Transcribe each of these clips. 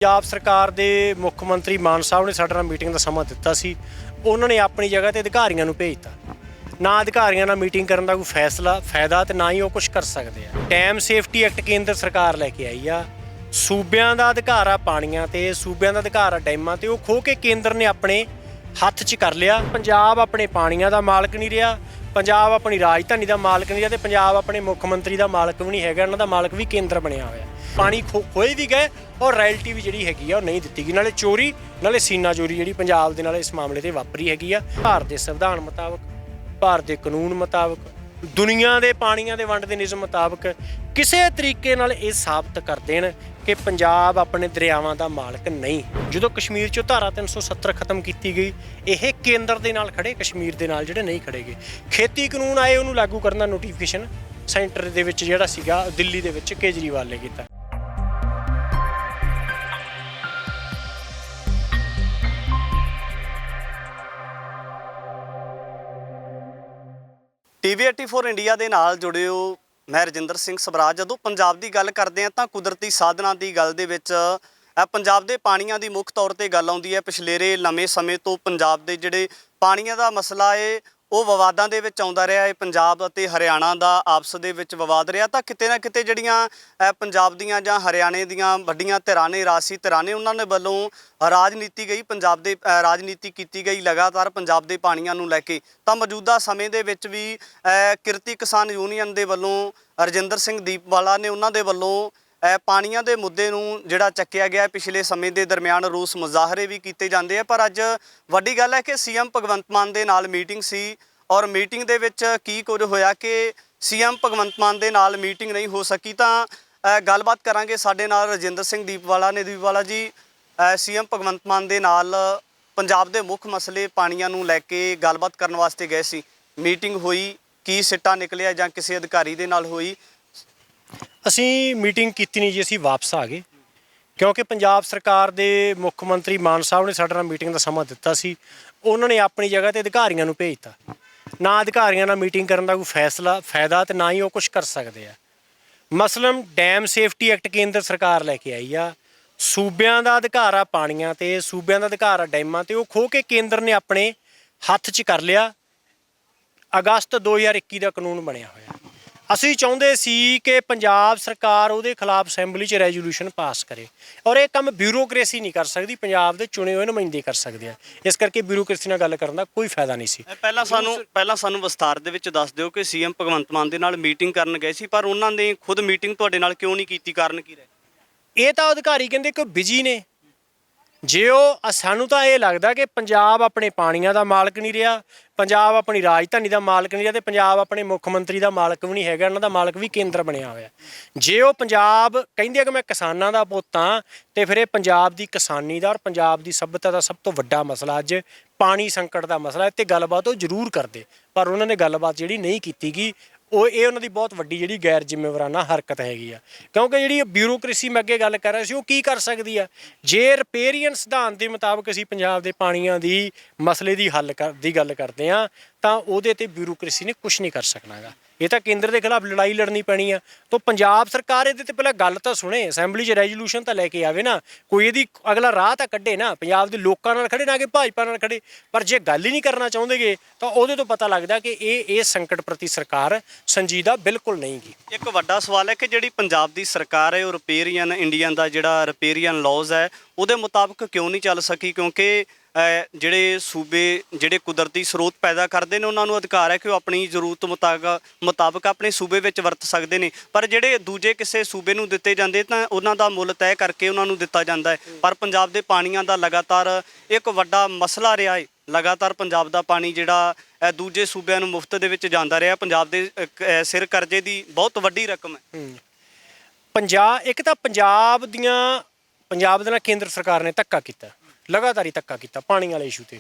ਪੰਜਾਬ ਸਰਕਾਰ ਦੇ ਮੁੱਖ ਮੰਤਰੀ ਮਾਨ ਸਾਹਿਬ ਨੇ ਸਾਡੇ ਨਾਲ ਮੀਟਿੰਗ ਦਾ ਸਮਾਂ ਦਿੱਤਾ ਸੀ। ਉਹਨਾਂ ਨੇ ਆਪਣੀ ਜਗ੍ਹਾ ਤੇ ਅਧਿਕਾਰੀਆਂ ਨੂੰ ਭੇਜਤਾ। ਨਾ ਅਧਿਕਾਰੀਆਂ ਨਾਲ ਮੀਟਿੰਗ ਕਰਨ ਦਾ ਕੋਈ ਫਾਇਦਾ ਤੇ ਨਾ ਹੀ ਉਹ ਕੁਝ ਕਰ ਸਕਦੇ ਆ। ਡੈਮ ਸੇਫਟੀ ਐਕਟ ਕੇਂਦਰ ਸਰਕਾਰ ਲੈ ਕੇ ਆਈ ਆ। ਸੂਬਿਆਂ ਦਾ ਅਧਿਕਾਰ ਆ ਪਾਣੀਆਂ ਤੇ, ਸੂਬਿਆਂ ਦਾ ਅਧਿਕਾਰ ਆ ਡੈਮਾਂ ਤੇ, ਉਹ ਖੋਹ ਕੇ ਕੇਂਦਰ ਨੇ ਆਪਣੇ ਹੱਥ 'ਚ ਕਰ ਲਿਆ। ਪੰਜਾਬ ਆਪਣੇ ਪਾਣੀਆਂ ਦਾ ਮਾਲਕ ਨਹੀਂ ਰਿਹਾ, ਪੰਜਾਬ ਆਪਣੀ ਰਾਜਧਾਨੀ ਦਾ ਮਾਲਕ ਨਹੀਂ ਰਿਹਾ ਤੇ ਪੰਜਾਬ ਆਪਣੇ ਮੁੱਖ ਮੰਤਰੀ ਦਾ ਮਾਲਕ ਵੀ ਨਹੀਂ ਹੈਗਾ। ਇਹਨਾਂ ਦਾ ਮਾਲਕ ਵੀ ਕੇਂਦਰ ਬਣਿਆ ਹੋਇਆ। ਪਾਣੀ ਖੋਏ ਵੀ ਗਏ ਔਰ ਰਾਇਲਟੀ ਵੀ ਜਿਹੜੀ ਹੈਗੀ ਆ ਉਹ ਨਹੀਂ ਦਿੱਤੀ ਗਈ। ਨਾਲੇ ਚੋਰੀ ਨਾਲੇ ਸੀਨਾ ਚੋਰੀ ਜਿਹੜੀ ਪੰਜਾਬ ਦੇ ਨਾਲ ਇਸ ਮਾਮਲੇ ਤੇ ਵਾਪਰੀ ਹੈਗੀ ਆ। ਭਾਰਤ ਦੇ ਸੰਵਿਧਾਨ ਮੁਤਾਬਕ, ਭਾਰਤ ਦੇ ਕਾਨੂੰਨ ਮੁਤਾਬਕ, ਦੁਨੀਆ ਦੇ ਪਾਣੀਆਂ ਦੇ ਵੰਡ ਦੇ ਨਿਯਮ ਮੁਤਾਬਕ ਕਿਸੇ ਤਰੀਕੇ ਨਾਲ ਇਹ ਸਾਬਤ ਕਰ ਦੇਣ ਕਿ ਪੰਜਾਬ ਆਪਣੇ ਦਰਿਆਵਾਂ ਦਾ ਮਾਲਕ ਨਹੀਂ। ਜਦੋਂ ਕਸ਼ਮੀਰ 'ਚੋਂ ਧਾਰਾ 370 ਖਤਮ ਕੀਤੀ ਗਈ, ਇਹ ਕੇਂਦਰ ਦੇ ਨਾਲ ਖੜੇ, ਕਸ਼ਮੀਰ ਦੇ ਨਾਲ ਜਿਹੜੇ ਨਹੀਂ ਖੜੇਗੇ। ਖੇਤੀ ਕਾਨੂੰਨ ਆਏ, ਉਹਨੂੰ ਲਾਗੂ ਕਰਨ ਦਾ ਨੋਟੀਫਿਕੇਸ਼ਨ ਸੈਂਟਰ ਦੇ ਵਿੱਚ ਜਿਹੜਾ ਸੀਗਾ ਦਿੱਲੀ ਦੇ ਵਿੱਚ ਕੇਜਰੀਵਾਲ ਨੇ ਕੀਤਾ। TV 84 ਇੰਡੀਆ ਦੇ ਨਾਲ ਜੁੜਿਓ। ਮੈਂ ਰਜਿੰਦਰ ਸਿੰਘ ਸਵਰਾਜ। ਜਦੋਂ ਪੰਜਾਬ ਦੀ ਗੱਲ ਕਰਦੇ ਹਾਂ ਤਾਂ ਕੁਦਰਤੀ ਸਾਧਨਾਂ ਦੀ ਗੱਲ ਦੇ ਵਿੱਚ ਪੰਜਾਬ ਦੇ ਪਾਣੀਆਂ ਦੀ ਮੁੱਖ ਤੌਰ ਤੇ ਗੱਲ ਆਉਂਦੀ ਹੈ। ਪਿਛਲੇਰੇ ਲੰਮੇ ਸਮੇਂ ਤੋਂ ਪੰਜਾਬ ਦੇ ਜਿਹੜੇ ਪਾਣੀਆਂ ਦਾ ਮਸਲਾ ਹੈ ਉਹ ਵਿਵਾਦਾਂ ਦੇ ਵਿੱਚ ਆਉਂਦਾ ਰਿਹਾ ਹੈ। ਪੰਜਾਬ ਅਤੇ ਹਰਿਆਣਾ ਦਾ ਆਪਸ ਦੇ ਵਿੱਚ ਵਿਵਾਦ ਰਿਹਾ ਤਾਂ ਕਿਤੇ ਨਾ ਕਿਤੇ ਜਿਹੜੀਆਂ ਪੰਜਾਬ ਦੀਆਂ ਜਾਂ ਹਰਿਆਣੇ ਦੀਆਂ ਵੱਡੀਆਂ ਧਿਰਾਂ ਨੇ, ਰਾਜਸੀ ਧਿਰਾਂ ਨੇ, ਉਹਨਾਂ ਦੇ ਵੱਲੋਂ ਰਾਜਨੀਤੀ ਗਈ, ਪੰਜਾਬ ਦੇ ਰਾਜਨੀਤੀ ਕੀਤੀ ਗਈ ਲਗਾਤਾਰ ਪੰਜਾਬ ਦੇ ਪਾਣੀਆਂ ਨੂੰ ਲੈ ਕੇ। ਤਾਂ ਮੌਜੂਦਾ ਸਮੇਂ ਦੇ ਵਿੱਚ ਵੀ ਕਿਰਤੀ ਕਿਸਾਨ ਯੂਨੀਅਨ ਦੇ ਵੱਲੋਂ ਰਜਿੰਦਰ ਸਿੰਘ ਦੀਪਵਾਲਾ ਨੇ, ਉਹਨਾਂ ਦੇ ਵੱਲੋਂ ਪਾਣੀਆਂ ਦੇ ਮੁੱਦੇ ਨੂੰ ਜਿਹੜਾ ਚੱਕਿਆ ਗਿਆ। ਪਿਛਲੇ ਸਮੇਂ ਦੇ ਦਰਮਿਆਨ ਰੋਸ ਮੁਜ਼ਾਹਰੇ ਵੀ ਕੀਤੇ ਜਾਂਦੇ ਆ, ਪਰ ਅੱਜ ਵੱਡੀ ਗੱਲ ਹੈ ਕਿ ਸੀਐਮ ਭਗਵੰਤ ਮਾਨ ਦੇ ਨਾਲ ਮੀਟਿੰਗ ਸੀ ਔਰ ਮੀਟਿੰਗ ਦੇ ਵਿੱਚ ਕੀ ਕੁਝ ਹੋਇਆ ਕਿ ਸੀਐਮ ਭਗਵੰਤ ਮਾਨ ਦੇ ਨਾਲ ਮੀਟਿੰਗ ਨਹੀਂ ਹੋ ਸਕੀ। ਤਾਂ ਗੱਲਬਾਤ ਕਰਾਂਗੇ। ਸਾਡੇ ਨਾਲ ਰਜਿੰਦਰ ਸਿੰਘ ਦੀਪਵਾਲਾ ਨੇ। ਦੀਪਵਾਲਾ ਜੀ, ਸੀਐਮ ਭਗਵੰਤ ਮਾਨ ਦੇ ਨਾਲ ਪੰਜਾਬ ਦੇ ਮੁੱਖ ਮਸਲੇ ਪਾਣੀਆਂ ਨੂੰ ਲੈ ਕੇ ਗੱਲਬਾਤ ਕਰਨ ਵਾਸਤੇ ਗਏ ਸੀ, ਮੀਟਿੰਗ ਹੋਈ, ਕੀ ਸਿੱਟਾ ਨਿਕਲਿਆ ਜਾਂ ਕਿਸੇ ਅਧਿਕਾਰੀ ਦੇ ਨਾਲ ਹੋਈ? ਅਸੀਂ ਮੀਟਿੰਗ ਕੀਤੀ ਨਹੀਂ ਜੀ, ਅਸੀਂ ਵਾਪਸ ਆ ਗਏ ਕਿਉਂਕਿ ਪੰਜਾਬ ਸਰਕਾਰ ਦੇ ਮੁੱਖ ਮੰਤਰੀ ਮਾਨ ਸਾਹਿਬ ਨੇ ਸਾਡੇ ਨਾਲ ਮੀਟਿੰਗ ਦਾ ਸਮਾਂ ਦਿੱਤਾ ਸੀ। ਉਹਨਾਂ ਨੇ ਆਪਣੀ ਜਗ੍ਹਾ ਤੇ ਅਧਿਕਾਰੀਆਂ ਨੂੰ ਭੇਜਤਾ। ਨਾ ਅਧਿਕਾਰੀਆਂ ਨਾਲ ਮੀਟਿੰਗ ਕਰਨ ਦਾ ਕੋਈ ਫਾਇਦਾ ਤੇ ਨਾ ਹੀ ਉਹ ਕੁਝ ਕਰ ਸਕਦੇ ਆ। ਮਸਲਨ ਡੈਮ ਸੇਫਟੀ ਐਕਟ ਕੇਂਦਰ ਸਰਕਾਰ ਲੈ ਕੇ ਆਈ ਆ। ਸੂਬਿਆਂ ਦਾ ਅਧਿਕਾਰ ਆ ਪਾਣੀਆਂ ਤੇ, ਸੂਬਿਆਂ ਦਾ ਅਧਿਕਾਰ ਆ ਡੈਮਾਂ ਤੇ, ਉਹ ਖੋਹ ਕੇ ਕੇਂਦਰ ਨੇ ਆਪਣੇ ਹੱਥ 'ਚ ਕਰ ਲਿਆ। ਅਗਸਤ 2021 ਦਾ ਕਾਨੂੰਨ ਬਣਿਆ ਹੋਇਆ। ਅਸੀਂ ਚਾਹੁੰਦੇ ਸੀ ਕਿ ਪੰਜਾਬ ਸਰਕਾਰ ਉਹਦੇ ਖਿਲਾਫ ਅਸੈਂਬਲੀ 'ਚ ਰੈਜ਼ੋਲੂਸ਼ਨ ਪਾਸ ਕਰੇ ਔਰ ਇਹ ਕੰਮ ਬਿਊਰੋਕ੍ਰੇਸੀ ਨਹੀਂ ਕਰ ਸਕਦੀ, ਪੰਜਾਬ ਦੇ ਚੁਣੇ ਹੋਏ ਨੁਮਾਇੰਦੇ ਕਰ ਸਕਦੇ ਆ। ਇਸ ਕਰਕੇ ਬਿਊਰੋਕ੍ਰੇਸੀ ਨਾਲ ਗੱਲ ਕਰਨ ਦਾ ਕੋਈ ਫਾਇਦਾ ਨਹੀਂ ਸੀ। ਪਹਿਲਾਂ ਸਾਨੂੰ ਵਿਸਥਾਰ ਦੇ ਵਿੱਚ ਦੱਸ ਦਿਓ ਕਿ ਸੀਐਮ ਭਗਵੰਤ ਮਾਨ ਦੇ ਨਾਲ ਮੀਟਿੰਗ ਕਰਨ ਗਏ ਸੀ, ਪਰ ਉਹਨਾਂ ਨੇ ਖੁਦ ਮੀਟਿੰਗ ਤੁਹਾਡੇ ਨਾਲ ਕਿਉਂ ਨਹੀਂ ਕੀਤੀ? ਕਾਰਨ ਕੀ ਰਿਹਾ? ਇਹ ਤਾਂ ਅਧਿਕਾਰੀ ਕਹਿੰਦੇ ਕਿ ਬਿਜੀ ਨੇ। ਜੇ ਉਹ ਸਾਨੂੰ ਤਾਂ ਇਹ ਲੱਗਦਾ ਕਿ ਪੰਜਾਬ ਆਪਣੇ ਪਾਣੀਆਂ ਦਾ ਮਾਲਕ ਨਹੀਂ ਰਿਹਾ, ਪੰਜਾਬ ਆਪਣੀ ਰਾਜਧਾਨੀ ਦਾ ਮਾਲਕ ਨਹੀਂ ਰਿਹਾ ਤੇ ਪੰਜਾਬ ਆਪਣੇ ਮੁੱਖ ਮੰਤਰੀ ਦਾ ਮਾਲਕ ਵੀ ਨਹੀਂ ਹੈਗਾ। ਇਹਨਾਂ ਦਾ ਮਾਲਕ ਵੀ ਕੇਂਦਰ ਬਣਿਆ ਹੋਇਆ। ਜੇ ਉਹ ਪੰਜਾਬ ਕਹਿੰਦੇ ਆ ਕਿ ਮੈਂ ਕਿਸਾਨਾਂ ਦਾ ਪੁੱਤ ਹਾਂ ਤੇ ਫਿਰ ਇਹ ਪੰਜਾਬ ਦੀ ਕਿਸਾਨੀ ਦਾ ਔਰ ਪੰਜਾਬ ਦੀ ਸੱਭਿਅਤਾ ਦਾ ਸਭ ਤੋਂ ਵੱਡਾ ਮਸਲਾ ਅੱਜ ਪਾਣੀ ਸੰਕਟ ਦਾ ਮਸਲਾ ਹੈ ਤੇ ਗੱਲਬਾਤ ਉਹ ਜ਼ਰੂਰ ਕਰਦੇ, ਪਰ ਉਹਨਾਂ ਨੇ ਗੱਲਬਾਤ ਜਿਹੜੀ ਨਹੀਂ ਕੀਤੀ ਗਈ ਇਹ ਉਹਨਾਂ ਦੀ ਬਹੁਤ ਵੱਡੀ ਜਿਹੜੀ ਗੈਰ ਜ਼ਿੰਮੇਵਾਰਾਨਾ ਹਰਕਤ ਹੈਗੀ ਆ। ਕਿਉਂਕਿ ਜਿਹੜੀ ਬਿਊਰੋਕ੍ਰੇਸੀ ਮੈਂ ਅੱਗੇ ਗੱਲ ਕਰ ਰਿਹਾ ਸੀ, ਉਹ ਕੀ ਕਰ ਸਕਦੀ ਆ? ਜੇ ਰਿਪੇਰੀਅਨ ਸਿਧਾਂਤ ਦੇ ਮੁਤਾਬਕ ਅਸੀਂ ਪੰਜਾਬ ਦੇ ਪਾਣੀਆਂ ਦੀ ਮਸਲੇ ਦੀ ਦੀ ਗੱਲ ਕਰਦੇ ਹਾਂ ਤਾਂ ਉਹਦੇ ਤੇ ਬਿਊਰੋਕ੍ਰੇਸੀ ਨੇ ਕੁਝ ਨਹੀਂ ਕਰ ਸਕਣਾ ਗਾ। ਇਹ ਤਾਂ ਕੇਂਦਰ ਦੇ ਖਿਲਾਫ ਲੜਾਈ ਲੜਨੀ ਪੈਣੀ ਆ। ਤਾਂ ਪੰਜਾਬ ਸਰਕਾਰ ਇਹਦੇ ਤੇ ਪਹਿਲਾਂ ਗੱਲ ਤਾਂ ਸੁਣੇ, ਅਸੈਂਬਲੀ 'ਚ ਰੈਜ਼ੋਲੂਸ਼ਨ ਤਾਂ ਲੈ ਕੇ ਆਵੇ ਨਾ, ਕੋਈ ਇਹਦੀ ਅਗਲਾ ਰਾਹ ਤਾਂ ਕੱਢੇ ਨਾ। ਪੰਜਾਬ ਦੇ ਲੋਕਾਂ ਨਾਲ ਖੜੇ, ਨਾ ਕਿ ਭਾਜਪਾ ਨਾਲ ਖੜੇ। ਪਰ ਜੇ ਗੱਲ ਹੀ ਨਹੀਂ ਕਰਨਾ ਚਾਹੁੰਦੇਗੇ ਤਾਂ ਉਹਦੇ ਤੋਂ ਪਤਾ ਲੱਗਦਾ ਕਿ ਇਹ ਸੰਕਟ ਪ੍ਰਤੀ ਸਰਕਾਰ ਸੰਜੀਦਾ ਬਿਲਕੁਲ ਨਹੀਂ ਗੀ। ਇੱਕ ਵੱਡਾ ਸਵਾਲ ਹੈ ਕਿ ਜਿਹੜੀ ਪੰਜਾਬ ਦੀ ਸਰਕਾਰ ਹੈ ਉਹ ਰਿਪੇਰੀਅਨ ਇੰਡੀਅਨ ਦਾ ਜਿਹੜਾ ਰਿਪੇਰੀਅਨ ਲਾਜ਼ ਹੈ ਉਹਦੇ ਮੁਤਾਬਕ ਕਿਉਂ ਨਹੀਂ ਚੱਲ ਸਕੀ? ਕਿਉਂਕਿ ਜਿਹੜੇ ਸੂਬੇ ਜਿਹੜੇ ਕੁਦਰਤੀ ਸਰੋਤ ਪੈਦਾ ਕਰਦੇ ਨੇ ਉਹਨਾਂ ਨੂੰ ਅਧਿਕਾਰ ਹੈ ਕਿ ਉਹ ਆਪਣੀ ਜ਼ਰੂਰਤ ਮੁਤਾਬਕ ਆਪਣੇ ਸੂਬੇ ਵਿੱਚ ਵਰਤ ਸਕਦੇ ਨੇ, ਪਰ ਜਿਹੜੇ ਦੂਜੇ ਕਿਸੇ ਸੂਬੇ ਨੂੰ ਦਿੱਤੇ ਜਾਂਦੇ ਤਾਂ ਉਹਨਾਂ ਦਾ ਮੁੱਲ ਤੈਅ ਕਰਕੇ ਉਹਨਾਂ ਨੂੰ ਦਿੱਤਾ ਜਾਂਦਾ ਹੈ। ਪਰ ਪੰਜਾਬ ਦੇ ਪਾਣੀਆਂ ਦਾ ਲਗਾਤਾਰ ਇੱਕ ਵੱਡਾ ਮਸਲਾ ਰਿਹਾ ਹੈ। ਲਗਾਤਾਰ ਪੰਜਾਬ ਦਾ ਪਾਣੀ ਜਿਹੜਾ ਦੂਜੇ ਸੂਬਿਆਂ ਨੂੰ ਮੁਫਤ ਦੇ ਵਿੱਚ ਜਾਂਦਾ ਰਿਹਾ। ਪੰਜਾਬ ਦੇ ਸਿਰ ਕਰਜ਼ੇ ਦੀ ਬਹੁਤ ਵੱਡੀ ਰਕਮ ਹੈ। ਇੱਕ ਤਾਂ ਪੰਜਾਬ ਦੇ ਨਾਲ ਕੇਂਦਰ ਸਰਕਾਰ ਨੇ ਧੱਕਾ ਕੀਤਾ, ਲਗਾਤਾਰ ਹੀ ਧੱਕਾ ਕੀਤਾ ਪਾਣੀ ਵਾਲੇ ਇਸ਼ੂ ਤੇ।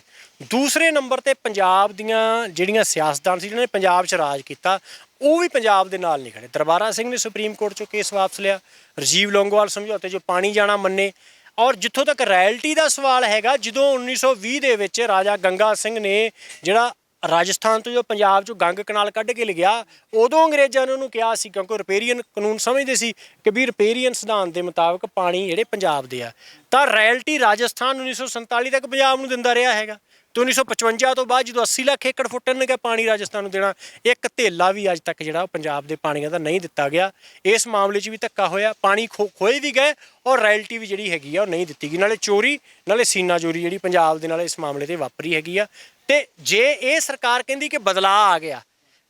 ਦੂਸਰੇ ਨੰਬਰ ਤੇ ਪੰਜਾਬ ਦੀਆਂ ਜਿਹੜੀਆਂ ਸਿਆਸਤਦਾਨ ਸੀ ਜਿਹਨਾਂ ਨੇ ਪੰਜਾਬ 'ਚ ਰਾਜ ਕੀਤਾ ਉਹ ਵੀ ਪੰਜਾਬ ਦੇ ਨਾਲ ਨਹੀਂ ਖੜੇ। ਦਰਬਾਰਾ ਸਿੰਘ ਨੇ ਸੁਪਰੀਮ ਕੋਰਟ 'ਚੋਂ ਕੇਸ ਵਾਪਸ ਲਿਆ, ਰਾਜੀਵ ਲੌਂਗੋਵਾਲ ਸਮਝੌਤੇ 'ਚੋਂ ਪਾਣੀ ਜਾਣਾ ਮੰਨੇ। ਔਰ ਜਿੱਥੋਂ ਤੱਕ ਰਾਇਲਟੀ ਦਾ ਸਵਾਲ ਹੈਗਾ, ਜਦੋਂ 1920 ਦੇ ਵਿੱਚ ਰਾਜਾ ਗੰਗਾ ਸਿੰਘ ਨੇ ਜਿਹੜਾ ਰਾਜਸਥਾਨ ਤੋਂ ਜੋ ਪੰਜਾਬ ਚੋਂ ਗੰਗ ਕਨਾਲ ਕੱਢ ਕੇ ਲਿਆ, ਉਦੋਂ ਅੰਗਰੇਜ਼ਾਂ ਨੇ ਉਹਨੂੰ ਕਿਹਾ ਸੀ, ਕਿਉਂਕਿ ਰਿਪੇਰੀਅਨ ਕਾਨੂੰਨ ਸਮਝਦੇ ਸੀ ਕਿ ਵੀ ਰਿਪੇਰੀਅਨ ਸਿਧਾਂਤ ਦੇ ਮੁਤਾਬਕ ਪਾਣੀ ਜਿਹੜੇ ਪੰਜਾਬ ਦੇ ਆ, ਤਾਂ ਰਾਇਲਟੀ ਰਾਜਸਥਾਨ 1947 ਤੱਕ ਪੰਜਾਬ ਨੂੰ ਦਿੰਦਾ ਰਿਹਾ ਹੈਗਾ। ਤੇ 1955 ਤੋਂ ਬਾਅਦ ਜਦੋਂ 80 ਲੱਖ ਏਕੜ ਫੁੱਟ ਨੇ ਪਾਣੀ ਰਾਜਸਥਾਨ ਨੂੰ ਦੇਣਾ, ਇੱਕ ਧੇਲਾ ਵੀ ਅੱਜ ਤੱਕ ਜਿਹੜਾ ਪੰਜਾਬ ਦੇ ਪਾਣੀਆਂ ਦਾ ਨਹੀਂ ਦਿੱਤਾ ਗਿਆ। ਇਸ ਮਾਮਲੇ 'ਚ ਵੀ ਧੱਕਾ ਹੋਇਆ, ਪਾਣੀ ਖੋਏ ਵੀ ਗਏ ਔਰ ਰਾਇਲਟੀ ਵੀ ਜਿਹੜੀ ਹੈਗੀ ਆ ਉਹ ਨਹੀਂ ਦਿੱਤੀ ਗਈ। ਨਾਲੇ ਚੋਰੀ ਨਾਲੇ ਸੀਨਾ ਚੋਰੀ ਜਿਹੜੀ ਪੰਜਾਬ ਦੇ ਨਾਲ ਇਸ ਮਾਮਲੇ ਤੇ ਵਾਪਰੀ ਹੈਗੀ ਆ। ਤੇ ਜੇ ਇਹ ਸਰਕਾਰ ਕਹਿੰਦੀ ਕਿ ਬਦਲਾਅ ਆ ਗਿਆ,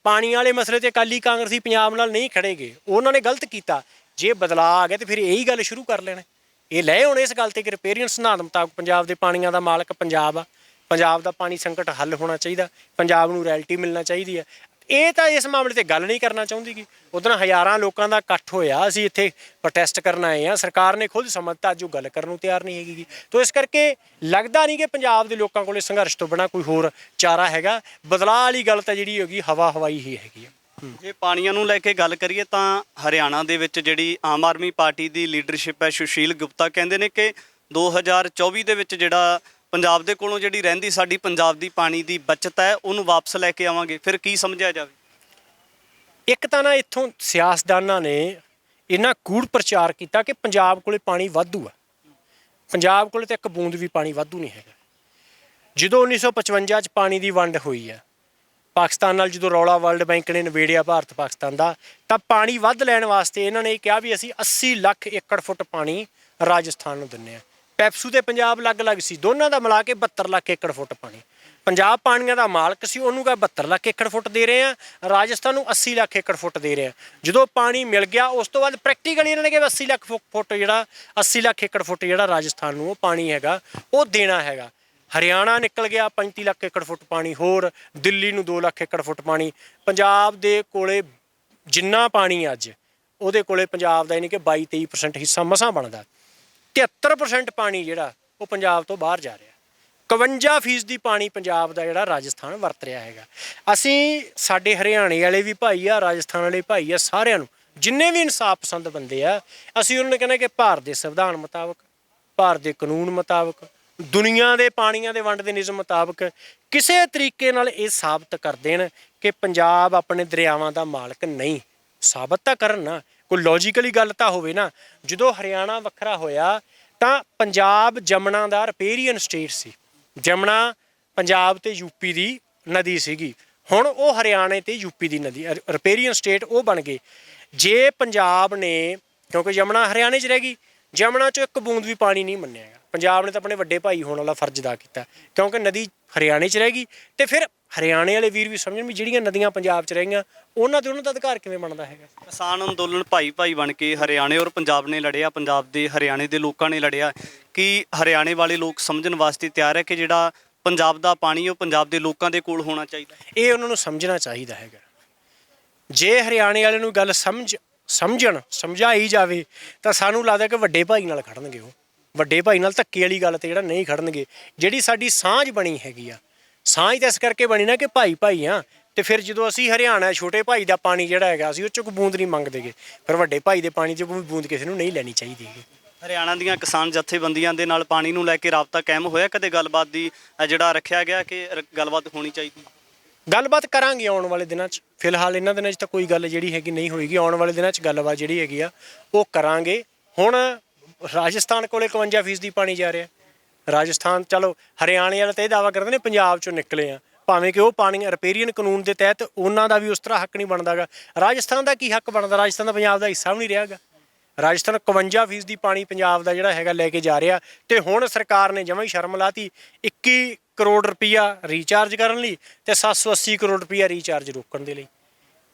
ਪਾਣੀ ਵਾਲੇ ਮਸਲੇ ਤੇ ਅਕਾਲੀ ਕਾਂਗਰਸੀ ਪੰਜਾਬ ਨਾਲ ਨਹੀਂ ਖੜੇਗੇ, ਉਹਨਾਂ ਨੇ ਗਲਤ ਕੀਤਾ। ਜੇ ਬਦਲਾਅ ਆ ਗਿਆ ਤੇ ਫਿਰ ਇਹੀ ਗੱਲ ਸ਼ੁਰੂ ਕਰ ਲੈਣਾ। ਇਹ ਲੈ ਹੁਣ ਇਸ ਗੱਲ ਤੇ ਕਿ ਰਿਪੇਰੀਅਨ ਸਿਧਾਂਤ ਮੁਤਾਬਕ ਪੰਜਾਬ ਦੇ ਪਾਣੀਆਂ ਦਾ ਮਾਲਕ ਪੰਜਾਬ ਆ, ਪੰਜਾਬ ਦਾ ਪਾਣੀ ਸੰਕਟ ਹੱਲ ਹੋਣਾ ਚਾਹੀਦਾ, ਪੰਜਾਬ ਨੂੰ ਰਾਇਲਟੀ ਮਿਲਣਾ ਚਾਹੀਦੀ ਹੈ। ਇਹ ਤਾਂ ਇਸ ਮਾਮਲੇ ਤੇ ਗੱਲ ਨਹੀਂ ਕਰਨਾ ਚਾਹੁੰਦੀ ਗੀ। ਉਦੋਂ ਹਜ਼ਾਰਾਂ ਲੋਕਾਂ ਦਾ ਇਕੱਠ ਹੋਇਆ, ਅਸੀਂ ਇੱਥੇ ਪ੍ਰੋਟੈਸਟ ਕਰਨ ਆਏ ਹਾਂ, ਸਰਕਾਰ ਨੇ ਖੁਦ ਸਮਝਤਾ ਜੋ ਗੱਲ ਕਰਨ ਨੂੰ ਤਿਆਰ ਨਹੀਂ ਹੈਗੀ। ਤੋ ਇਸ ਕਰਕੇ ਲੱਗਦਾ ਨਹੀਂ ਕਿ ਪੰਜਾਬ ਦੇ ਲੋਕਾਂ ਕੋਲੇ ਸੰਘਰਸ਼ ਤੋਂ ਬਿਨਾਂ ਕੋਈ ਹੋਰ ਚਾਰਾ ਹੈਗਾ। ਬਦਲਾਅ ਵਾਲੀ ਗੱਲ ਤਾਂ ਜਿਹੜੀ ਹੈਗੀ ਹਵਾ ਹਵਾਈ ਹੀ ਹੈਗੀ ਆ। ਜੇ ਪਾਣੀਆਂ ਨੂੰ ਲੈ ਕੇ ਗੱਲ ਕਰੀਏ ਤਾਂ ਹਰਿਆਣਾ ਦੇ ਵਿੱਚ ਜਿਹੜੀ ਆਮ ਆਦਮੀ ਪਾਰਟੀ ਦੀ ਲੀਡਰਸ਼ਿਪ ਹੈ, ਸੁਸ਼ੀਲ ਗੁਪਤਾ ਕਹਿੰਦੇ ਨੇ ਕਿ 2024 ਦੇ ਵਿੱਚ ਜਿਹੜਾ ਪੰਜਾਬ ਦੇ ਕੋਲੋਂ ਜਿਹੜੀ ਰਹਿੰਦੀ ਸਾਡੀ ਪੰਜਾਬ ਦੀ ਪਾਣੀ ਦੀ ਬਚਤ ਹੈ ਉਹਨੂੰ ਵਾਪਸ ਲੈ ਕੇ ਆਵਾਂਗੇ। ਫਿਰ ਕੀ ਸਮਝਿਆ ਜਾਵੇ? ਇੱਕ ਤਾਂ ਨਾ ਇੱਥੋਂ ਸਿਆਸਤਦਾਨਾਂ ਨੇ ਇੰਨਾ ਕੂੜ ਪ੍ਰਚਾਰ ਕੀਤਾ ਕਿ ਪੰਜਾਬ ਕੋਲੇ ਪਾਣੀ ਵਾਧੂ ਆ, ਪੰਜਾਬ ਕੋਲੇ ਤਾਂ ਇੱਕ ਬੂੰਦ ਵੀ ਪਾਣੀ ਵਾਧੂ ਨਹੀਂ ਹੈਗਾ। ਜਦੋਂ 1955 'ਚ ਪਾਣੀ ਦੀ ਵੰਡ ਹੋਈ ਆ ਪਾਕਿਸਤਾਨ ਨਾਲ, ਜਦੋਂ ਰੌਲਾ ਵਰਲਡ ਬੈਂਕ ਨੇ ਨਿਬੇੜਿਆ ਭਾਰਤ ਪਾਕਿਸਤਾਨ ਦਾ, ਤਾਂ ਪਾਣੀ ਵੱਧ ਲੈਣ ਵਾਸਤੇ ਇਹਨਾਂ ਨੇ ਕਿਹਾ ਵੀ ਅਸੀਂ 80 ਲੱਖ ਏਕੜ ਫੁੱਟ ਪਾਣੀ ਰਾਜਸਥਾਨ ਨੂੰ ਦਿੰਦੇ ਹਾਂ। ਪੈਪਸੂ ਤੇ ਪੰਜਾਬ ਅਲੱਗ-ਅਲੱਗ ਸੀ, ਦੋਨਾਂ ਦਾ ਮਿਲਾ ਕੇ 72 ਲੱਖ ਏਕੜ ਫੁੱਟ ਪਾਣੀ। ਪੰਜਾਬ ਪਾਣੀਆਂ ਦਾ ਮਾਲਕ ਸੀ, ਉਹਨੂੰ ਕਹਾ 72 ਲੱਖ ਏਕੜ ਫੁੱਟ ਦੇ ਰਹੇ ਆ, ਰਾਜਸਥਾਨ ਨੂੰ 80 ਲੱਖ ਏਕੜ ਫੁੱਟ ਦੇ ਰਹੇ ਆ। ਜਦੋਂ ਪਾਣੀ ਮਿਲ ਗਿਆ ਉਸ ਤੋਂ ਬਾਅਦ ਪ੍ਰੈਕਟੀਕਲੀ ਇਹਨਾਂ ਨੇ ਕਿਹਾ 80 ਲੱਖ ਫੁੱਟ ਜਿਹੜਾ 80 ਲੱਖ ਏਕੜ ਫੁੱਟ ਜਿਹੜਾ ਰਾਜਸਥਾਨ ਨੂੰ ਉਹ ਪਾਣੀ ਹੈਗਾ ਉਹ ਦੇਣਾ ਹੈਗਾ। ਹਰਿਆਣਾ ਨਿਕਲ ਗਿਆ 35 ਲੱਖ ਏਕੜ ਫੁੱਟ ਪਾਣੀ, ਹੋਰ ਦਿੱਲੀ ਨੂੰ 2 ਲੱਖ ਏਕੜ ਫੁੱਟ ਪਾਣੀ। ਪੰਜਾਬ ਦੇ ਕੋਲੇ ਜਿੰਨਾ ਪਾਣੀ ਅੱਜ ਉਹਦੇ ਕੋਲੇ ਪੰਜਾਬ ਦਾ ਯਾਨੀ ਕਿ 22-23% ਹਿੱਸਾ ਮਸਾਂ ਬਣਦਾ। 73% ਪਾਣੀ ਜਿਹੜਾ ਉਹ ਪੰਜਾਬ ਤੋਂ ਬਾਹਰ ਜਾ ਰਿਹਾ। 51% ਪਾਣੀ ਪੰਜਾਬ ਦਾ ਜਿਹੜਾ ਰਾਜਸਥਾਨ ਵਰਤ ਰਿਹਾ ਹੈਗਾ। ਅਸੀਂ ਸਾਡੇ ਹਰਿਆਣੇ ਵਾਲੇ ਵੀ ਭਾਈ ਆ, ਰਾਜਸਥਾਨ ਵਾਲੇ ਭਾਈ ਆ, ਸਾਰਿਆਂ ਨੂੰ ਜਿੰਨੇ ਵੀ ਇਨਸਾਫ ਪਸੰਦ ਬੰਦੇ ਆ, ਅਸੀਂ ਉਹਨਾਂ ਨੂੰ ਕਹਿੰਦੇ ਕਿ ਭਾਰਤ ਦੇ ਸੰਵਿਧਾਨ ਮੁਤਾਬਕ, ਭਾਰਤ ਦੇ ਕਾਨੂੰਨ ਮੁਤਾਬਕ, ਦੁਨੀਆ ਦੇ ਪਾਣੀਆਂ ਦੇ ਵੰਡ ਦੇ ਨਿਯਮ ਮੁਤਾਬਕ ਕਿਸੇ ਤਰੀਕੇ ਨਾਲ ਇਹ ਸਾਬਤ ਕਰ ਦੇਣ ਕਿ ਪੰਜਾਬ ਆਪਣੇ ਦਰਿਆਵਾਂ ਦਾ ਮਾਲਕ ਨਹੀਂ। ਸਾਬਤ ਤਾਂ ਕਰਨ ਨਾ, ਕੋਈ ਲੌਜੀਕਲੀ ਗੱਲ ਤਾਂ ਹੋਵੇ ਨਾ। ਜਦੋਂ ਹਰਿਆਣਾ ਵੱਖਰਾ ਹੋਇਆ ਤਾਂ ਪੰਜਾਬ ਜਮਨਾ ਦਾ ਰਿਪੇਰੀਅਨ ਸਟੇਟ ਸੀ। ਜਮਨਾ ਪੰਜਾਬ ਤੇ ਯੂਪੀ ਦੀ ਨਦੀ ਸੀਗੀ, ਹੁਣ ਉਹ ਹਰਿਆਣੇ ਤੇ ਯੂਪੀ ਦੀ ਨਦੀ ਰਿਪੇਰੀਅਨ ਸਟੇਟ ਉਹ ਬਣ ਗਏ। ਜੇ ਪੰਜਾਬ ਨੇ, ਕਿਉਂਕਿ ਜਮਨਾ ਹਰਿਆਣੇ 'ਚ ਰਹਿ ਗਈ, ਜਮਨਾ 'ਚੋਂ ਇੱਕ ਬੂੰਦ ਵੀ ਪਾਣੀ ਨਹੀਂ ਮੰਨਿਆ ਹੈਗਾ। ਪੰਜਾਬ ਨੇ ਤਾਂ ਆਪਣੇ ਵੱਡੇ ਭਾਈ ਹੋਣ ਵਾਲਾ ਫਰਜ਼ ਅਦਾ ਕੀਤਾ, ਕਿਉਂਕਿ ਨਦੀ ਹਰਿਆਣੇ 'ਚ ਰਹਿ ਗਈ। ਤੇ ਫਿਰ ਹਰਿਆਣੇ ਵਾਲੇ ਵੀਰ ਵੀ ਸਮਝਣ ਵੀ ਜਿਹੜੀਆਂ ਨਦੀਆਂ ਪੰਜਾਬ 'ਚ ਰਹੀਆਂ ਉਹਨਾਂ ਦਾ ਅਧਿਕਾਰ ਕਿਵੇਂ ਬਣਦਾ ਹੈਗਾ। ਕਿਸਾਨ ਅੰਦੋਲਨ ਭਾਈ ਭਾਈ ਬਣ ਕੇ ਹਰਿਆਣੇ ਔਰ ਪੰਜਾਬ ਨੇ ਲੜਿਆ, ਪੰਜਾਬ ਦੇ ਹਰਿਆਣੇ ਦੇ ਲੋਕਾਂ ਨੇ ਲੜਿਆ। ਕਿ ਹਰਿਆਣੇ ਵਾਲੇ ਲੋਕ ਸਮਝਣ ਵਾਸਤੇ ਤਿਆਰ ਹੈ ਕਿ ਜਿਹੜਾ ਪੰਜਾਬ ਦਾ ਪਾਣੀ ਉਹ ਪੰਜਾਬ ਦੇ ਲੋਕਾਂ ਦੇ ਕੋਲ ਹੋਣਾ ਚਾਹੀਦਾ? ਇਹ ਉਹਨਾਂ ਨੂੰ ਸਮਝਣਾ ਚਾਹੀਦਾ ਹੈਗਾ। ਜੇ ਹਰਿਆਣੇ ਵਾਲੇ ਨੂੰ ਗੱਲ ਸਮਝਾਈ ਜਾਵੇ ਤਾਂ ਸਾਨੂੰ ਲੱਗਦਾ ਕਿ ਵੱਡੇ ਭਾਈ ਨਾਲ ਖੜਨਗੇ। ਉਹ ਵੱਡੇ ਭਾਈ ਨਾਲ ਧੱਕੇ ਵਾਲੀ ਗੱਲ ਤੇ ਜਿਹੜਾ ਨਹੀਂ ਖੜਨਗੇ। ਜਿਹੜੀ ਸਾਡੀ ਸਾਂਝ ਬਣੀ ਹੈਗੀ ਆ, ਸਾਂਝ ਤਾਂ ਇਸ ਕਰਕੇ ਬਣੀ ਨਾ ਕਿ ਭਾਈ ਭਾਈ ਆ। ਤੇ ਫਿਰ ਜਦੋਂ ਅਸੀਂ ਹਰਿਆਣਾ ਛੋਟੇ ਭਾਈ ਦਾ ਪਾਣੀ ਜਿਹੜਾ ਹੈਗਾ ਅਸੀਂ ਉਹ 'ਚੋਂ ਕੋਈ ਬੂੰਦ ਨਹੀਂ ਮੰਗਦੇਗੇ, ਫਿਰ ਵੱਡੇ ਭਾਈ ਦੇ ਪਾਣੀ 'ਚ ਕੋਈ ਬੂੰਦ ਕਿਸੇ ਨੂੰ ਨਹੀਂ ਲੈਣੀ ਚਾਹੀਦੀ ਹੈਗੀ। ਹਰਿਆਣਾ ਦੀਆਂ ਕਿਸਾਨ ਜਥੇਬੰਦੀਆਂ ਦੇ ਨਾਲ ਪਾਣੀ ਨੂੰ ਲੈ ਕੇ ਰਾਬਤਾ ਕਾਇਮ ਹੋਇਆ? ਕਦੇ ਗੱਲਬਾਤ ਦੀ ਜਿਹੜਾ ਰੱਖਿਆ ਗਿਆ ਕਿ ਗੱਲਬਾਤ ਹੋਣੀ ਚਾਹੀਦੀ? ਗੱਲਬਾਤ ਕਰਾਂਗੇ ਆਉਣ ਵਾਲੇ ਦਿਨਾਂ 'ਚ। ਫਿਲਹਾਲ ਇਹਨਾਂ ਦਿਨਾਂ 'ਚ ਤਾਂ ਕੋਈ ਗੱਲ ਜਿਹੜੀ ਹੈਗੀ ਨਹੀਂ ਹੋਏਗੀ। ਆਉਣ ਵਾਲੇ ਦਿਨਾਂ 'ਚ ਗੱਲਬਾਤ ਜਿਹੜੀ ਹੈਗੀ ਆ ਉਹ ਕਰਾਂਗੇ। ਹੁਣ ਰਾਜਸਥਾਨ ਕੋਲੇ 51% ਪਾਣੀ ਜਾ ਰਿਹਾ। ਰਾਜਸਥਾਨ, ਚਲੋ ਹਰਿਆਣੇ ਵਾਲੇ ਤਾਂ ਇਹ ਦਾਅਵਾ ਕਰਦੇ ਨੇ ਪੰਜਾਬ 'ਚੋਂ ਨਿਕਲੇ ਆ, ਭਾਵੇਂ ਕਿ ਉਹ ਪਾਣੀ ਰਿਪੇਰੀਅਨ ਕਾਨੂੰਨ ਦੇ ਤਹਿਤ ਉਹਨਾਂ ਦਾ ਵੀ ਉਸ ਤਰ੍ਹਾਂ ਹੱਕ ਨਹੀਂ ਬਣਦਾ ਗਾ। ਰਾਜਸਥਾਨ ਦਾ ਕੀ ਹੱਕ ਬਣਦਾ? ਰਾਜਸਥਾਨ ਦਾ ਪੰਜਾਬ ਦਾ ਹਿੱਸਾ ਵੀ ਨਹੀਂ ਰਿਹਾ ਗਾ। ਰਾਜਸਥਾਨ 51% ਪਾਣੀ ਪੰਜਾਬ ਦਾ ਜਿਹੜਾ ਹੈਗਾ ਲੈ ਕੇ ਜਾ ਰਿਹਾ। ਤੇ ਹੁਣ ਸਰਕਾਰ ਨੇ ਜਮਾਂ ਹੀ ਸ਼ਰਮ ਲਾਤੀ, 21 ਕਰੋੜ ਰੁਪਈਆ ਰੀਚਾਰਜ ਕਰਨ ਲਈ ਤੇ 780 ਕਰੋੜ ਰੁਪਈਆ ਰੀਚਾਰਜ ਰੋਕਣ ਦੇ ਲਈ।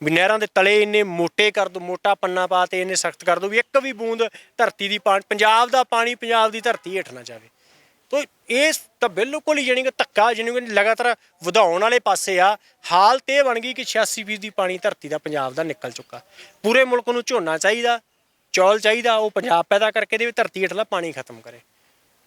ਵੀ ਨਹਿਰਾਂ ਦੇ ਤਲੇ ਇੰਨੇ ਮੋਟੇ ਕਰ ਦਿਓ, ਮੋਟਾ ਪੰਨਾ ਪਾ ਤੇ ਇੰਨੇ ਸਖਤ ਕਰ ਦਿਓ ਵੀ ਇੱਕ ਵੀ ਬੂੰਦ ਧਰਤੀ ਦੀ ਪੰਜਾਬ ਦਾ ਪਾਣੀ ਪੰਜਾਬ ਦੀ ਧਰਤੀ ਹੇਠ ਨਾ ਜਾਵੇ। ਤੋ ਇਹ ਤਾਂ ਬਿਲਕੁਲ ਹੀ ਜਾਣੀ ਕਿ ਧੱਕਾ ਜਿਹਨੂੰ ਕਿ ਲਗਾਤਾਰ ਵਧਾਉਣ ਵਾਲੇ ਪਾਸੇ ਆ। ਹਾਲਤ ਇਹ ਬਣ ਗਈ ਕਿ 86% ਪਾਣੀ ਧਰਤੀ ਦਾ ਪੰਜਾਬ ਦਾ ਨਿਕਲ ਚੁੱਕਾ। ਪੂਰੇ ਮੁਲਕ ਨੂੰ ਝੋਨਾ ਚਾਹੀਦਾ, ਚੌਲ ਚਾਹੀਦਾ, ਉਹ ਪੰਜਾਬ ਪੈਦਾ ਕਰਕੇ ਦੇਵੇ, ਧਰਤੀ ਹੇਠਲਾ ਪਾਣੀ ਖਤਮ ਕਰੇ।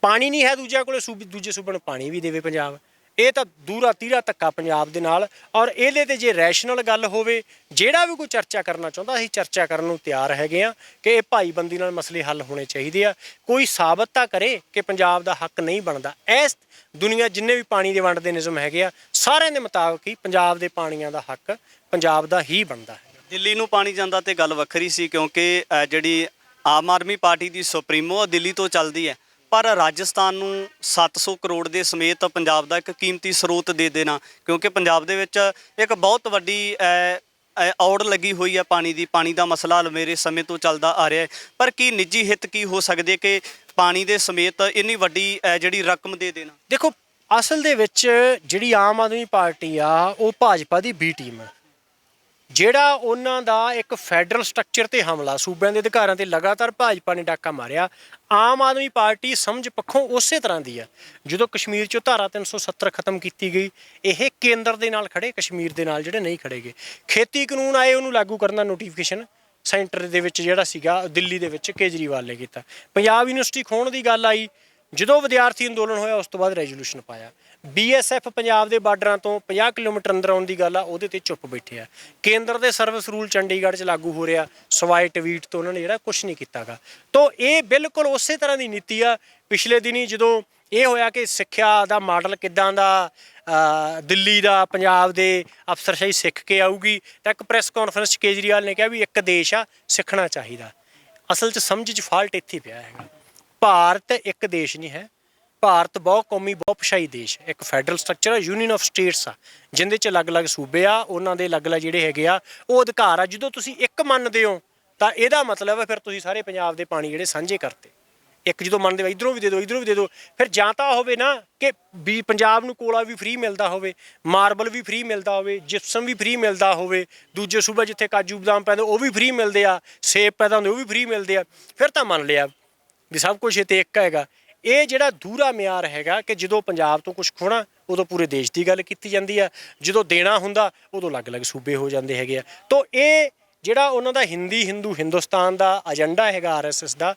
ਪਾਣੀ ਨਹੀਂ ਹੈ ਦੂਜਿਆਂ ਕੋਲੇ, ਦੂਜੇ ਸੂਬੇ ਨੂੰ ਪਾਣੀ ਵੀ ਦੇਵੇ ਪੰਜਾਬ। ਇਹ ਤਾਂ ਦੂਰਾ ਤੀਰਾ ਧੱਕਾ ਪੰਜਾਬ ਦੇ ਨਾਲ। ਔਰ ਇਹਦੇ ਤੇ ਜੇ ਰੈਸ਼ਨਲ ਗੱਲ ਹੋਵੇ, ਜਿਹੜਾ ਵੀ ਕੋਈ ਚਰਚਾ ਕਰਨਾ ਚਾਹੁੰਦਾ, ਅਸੀਂ ਚਰਚਾ ਕਰਨ ਨੂੰ ਤਿਆਰ ਹੈਗੇ ਆ ਕਿ ਇਹ ਭਾਈਬੰਦੀ ਨਾਲ ਮਸਲੇ ਹੱਲ ਹੋਣੇ ਚਾਹੀਦੇ ਆ। ਕੋਈ ਸਾਬਤ ਤਾਂ ਕਰੇ ਕਿ ਪੰਜਾਬ ਦਾ ਹੱਕ ਨਹੀਂ ਬਣਦਾ। ਇਸ ਦੁਨੀਆ ਜਿੰਨੇ ਵੀ ਪਾਣੀ ਦੇ ਵੰਡ ਦੇ ਨਿਯਮ ਹੈਗੇ ਆ, ਸਾਰਿਆਂ ਦੇ ਮੁਤਾਬਕ ਹੀ ਪੰਜਾਬ ਦੇ ਪਾਣੀਆਂ ਦਾ ਹੱਕ ਪੰਜਾਬ ਦਾ ਹੀ ਬਣਦਾ ਹੈ। ਦਿੱਲੀ ਨੂੰ ਪਾਣੀ ਜਾਂਦਾ ਤੇ ਗੱਲ ਵੱਖਰੀ ਸੀ, ਕਿਉਂਕਿ ਜਿਹੜੀ ਆਮ ਆਦਮੀ ਪਾਰਟੀ ਦੀ ਸੁਪਰੀਮੋ ਦਿੱਲੀ ਤੋਂ ਚੱਲਦੀ ਹੈ, ਪਰ ਰਾਜਸਥਾਨ ਨੂੰ 700 ਕਰੋੜ ਦੇ ਸਮੇਤ ਪੰਜਾਬ ਦਾ ਇੱਕ ਕੀਮਤੀ ਸਰੋਤ ਦੇ ਦੇਣਾ, ਕਿਉਂਕਿ ਪੰਜਾਬ ਦੇ ਵਿੱਚ ਇੱਕ ਬਹੁਤ ਵੱਡੀ ਔੜ ਲੱਗੀ ਹੋਈ ਹੈ ਪਾਣੀ ਦਾ ਮਸਲਾ ਲੰਮੇਰੇ ਸਮੇਂ ਤੋਂ ਚੱਲਦਾ ਆ ਰਿਹਾ ਹੈ। ਪਰ ਕੀ ਨਿੱਜੀ ਹਿੱਤ ਕੀ ਹੋ ਸਕਦੇ ਕਿ ਪਾਣੀ ਦੇ ਸਮੇਤ ਇੰਨੀ ਵੱਡੀ ਜਿਹੜੀ ਰਕਮ ਦੇ ਦੇਣਾ? ਦੇਖੋ, ਅਸਲ ਦੇ ਵਿੱਚ ਜਿਹੜੀ ਆਮ ਆਦਮੀ ਪਾਰਟੀ ਆ ਉਹ ਭਾਜਪਾ ਦੀ ਬੀ ਟੀਮ ਹੈ। ਜਿਹੜਾ ਉਹਨਾਂ ਦਾ ਇੱਕ ਫੈਡਰਲ ਸਟਰਕਚਰ ਤੇ ਹਮਲਾ, ਸੂਬਿਆਂ ਦੇ ਅਧਿਕਾਰਾਂ ਤੇ ਲਗਾਤਾਰ ਭਾਜਪਾ ਨੇ ਡਾਕਾ ਮਾਰਿਆ। ਆਮ ਆਦਮੀ ਪਾਰਟੀ ਸਮਝ ਪੱਖੋਂ ਉਸੇ ਤਰ੍ਹਾਂ ਦੀ ਆ। ਜਦੋਂ ਕਸ਼ਮੀਰ 'ਚੋਂ ਧਾਰਾ 370 ਖਤਮ ਕੀਤੀ ਗਈ, ਇਹ ਕੇਂਦਰ ਦੇ ਨਾਲ ਖੜੇ, ਕਸ਼ਮੀਰ ਦੇ ਨਾਲ ਜਿਹੜੇ ਨਹੀਂ ਖੜੇਗੇ। ਖੇਤੀ ਕਾਨੂੰਨ ਆਏ, ਉਹਨੂੰ ਲਾਗੂ ਕਰਨ ਦਾ ਨੋਟੀਫਿਕੇਸ਼ਨ ਸੈਂਟਰ ਦੇ ਵਿੱਚ ਜਿਹੜਾ ਸੀਗਾ ਦਿੱਲੀ ਦੇ ਵਿੱਚ ਕੇਜਰੀਵਾਲ ਨੇ ਕੀਤਾ। ਪੰਜਾਬ ਯੂਨੀਵਰਸਿਟੀ ਖੋਹਣ ਦੀ ਗੱਲ ਆਈ, ਜਦੋਂ ਵਿਦਿਆਰਥੀ ਅੰਦੋਲਨ ਹੋਇਆ ਉਸ ਤੋਂ ਬਾਅਦ ਰੈਜ਼ੋਲੂਸ਼ਨ ਪਾਇਆ। BSF ਪੰਜਾਬ ਦੇ ਬਾਰਡਰਾਂ ਤੋਂ 50 ਕਿਲੋਮੀਟਰ ਅੰਦਰ ਆਉਣ ਦੀ ਗੱਲ ਆ, ਉਹਦੇ ਤੇ ਚੁੱਪ ਬੈਠੇ ਆ। ਕੇਂਦਰ ਦੇ ਸਰਵਿਸ ਰੂਲ ਚੰਡੀਗੜ੍ਹ 'ਚ ਲਾਗੂ ਹੋ ਰਿਹਾ, ਸਵਾਏ ਟਵੀਟ ਤੋਂ ਉਹਨਾਂ ਨੇ ਜਿਹੜਾ ਕੁਛ ਨਹੀਂ ਕੀਤਾਗਾ। ਤਾਂ ਇਹ ਬਿਲਕੁਲ ਉਸੇ ਤਰ੍ਹਾਂ ਦੀ ਨੀਤੀ ਆ। ਪਿਛਲੇ ਦਿਨੀ ਜਦੋਂ ਇਹ ਹੋਇਆ ਕਿ ਸਿੱਖਿਆ ਦਾ ਮਾਡਲ ਕਿੱਦਾਂ ਦਾ ਦਿੱਲੀ ਦਾ ਪੰਜਾਬ ਦੇ ਅਫਸਰਸ਼ਾਹੀ ਸਿੱਖ ਕੇ ਆਊਗੀ, ਤਾਂ ਇੱਕ ਪ੍ਰੈਸ ਕਾਨਫਰੰਸ 'ਚ ਕੇਜਰੀਵਾਲ ਨੇ ਕਿਹਾ ਵੀ ਇੱਕ ਦੇਸ਼ ਆ, ਸਿੱਖਣਾ ਚਾਹੀਦਾ। ਅਸਲ 'ਚ ਸਮਝ 'ਚ ਫਾਲਟ ਇੱਥੇ ਪਿਆ ਹੈਗਾ। ਭਾਰਤ ਇੱਕ ਦੇਸ਼ ਨਹੀਂ ਹੈ, ਭਾਰਤ ਬਹੁ ਕੌਮੀ ਬਹੁ ਭਾਸ਼ਾਈ ਦੇਸ਼, ਇੱਕ ਫੈਡਰਲ ਸਟਰਕਚਰ ਆ, ਯੂਨੀਅਨ ਆਫ ਸਟੇਟਸ ਆ, ਜਿਹਦੇ 'ਚ ਅਲੱਗ-ਅਲੱਗ ਸੂਬੇ ਆ, ਉਹਨਾਂ ਦੇ ਅਲੱਗ-ਅਲੱਗ ਜਿਹੜੇ ਹੈਗੇ ਆ ਉਹ ਅਧਿਕਾਰ ਆ। ਜਦੋਂ ਤੁਸੀਂ ਇੱਕ ਮੰਨਦੇ ਹੋ ਤਾਂ ਇਹਦਾ ਮਤਲਬ ਹੈ ਫਿਰ ਤੁਸੀਂ ਸਾਰੇ ਪੰਜਾਬ ਦੇ ਪਾਣੀ ਜਿਹੜੇ ਸਾਂਝੇ ਕਰਤੇ। ਇੱਕ ਜਦੋਂ ਮੰਨਦੇ ਹੋ ਇੱਧਰੋਂ ਵੀ ਦੇ ਦਿਓ, ਇੱਧਰੋਂ ਵੀ ਦੇ ਦਿਓ, ਫਿਰ ਜਾਂ ਤਾਂ ਹੋਵੇ ਨਾ ਕਿ ਵੀ ਪੰਜਾਬ ਨੂੰ ਕੋਲਾ ਵੀ ਫ੍ਰੀ ਮਿਲਦਾ ਹੋਵੇ, ਮਾਰਬਲ ਵੀ ਫ੍ਰੀ ਮਿਲਦਾ ਹੋਵੇ, ਜਿਪਸਮ ਵੀ ਫ੍ਰੀ ਮਿਲਦਾ ਹੋਵੇ, ਦੂਜੇ ਸੂਬੇ ਜਿੱਥੇ ਕਾਜੂ ਬਦਾਮ ਪੈਂਦੇ ਉਹ ਵੀ ਫ੍ਰੀ ਮਿਲਦੇ ਆ, ਸੇਬ ਪੈਦਾ ਹੁੰਦੇ ਉਹ ਵੀ ਫ੍ਰੀ ਮਿਲਦੇ ਆ, ਫਿਰ ਤਾਂ ਮੰਨ ਲਿਆ ਵੀ ਸਭ ਕੁਛ ਇੱਥੇ ਇੱਕ ਹੈਗਾ। ਇਹ ਜਿਹੜਾ ਦੂਰਾ ਮਿਆਰ ਹੈਗਾ ਕਿ ਜਦੋਂ ਪੰਜਾਬ ਤੋਂ ਕੁਛ ਖੋਣਾ ਉਦੋਂ ਪੂਰੇ ਦੇਸ਼ ਦੀ ਗੱਲ ਕੀਤੀ ਜਾਂਦੀ ਆ, ਜਦੋਂ ਦੇਣਾ ਹੁੰਦਾ ਉਦੋਂ ਅਲੱਗ-ਅਲੱਗ ਸੂਬੇ ਹੋ ਜਾਂਦੇ ਹੈਗੇ ਆ। ਤਾਂ ਇਹ ਜਿਹੜਾ ਉਹਨਾਂ ਦਾ ਹਿੰਦੂ ਹਿੰਦੁਸਤਾਨ ਦਾ ਏਜੰਡਾ ਹੈਗਾ RSS ਦਾ,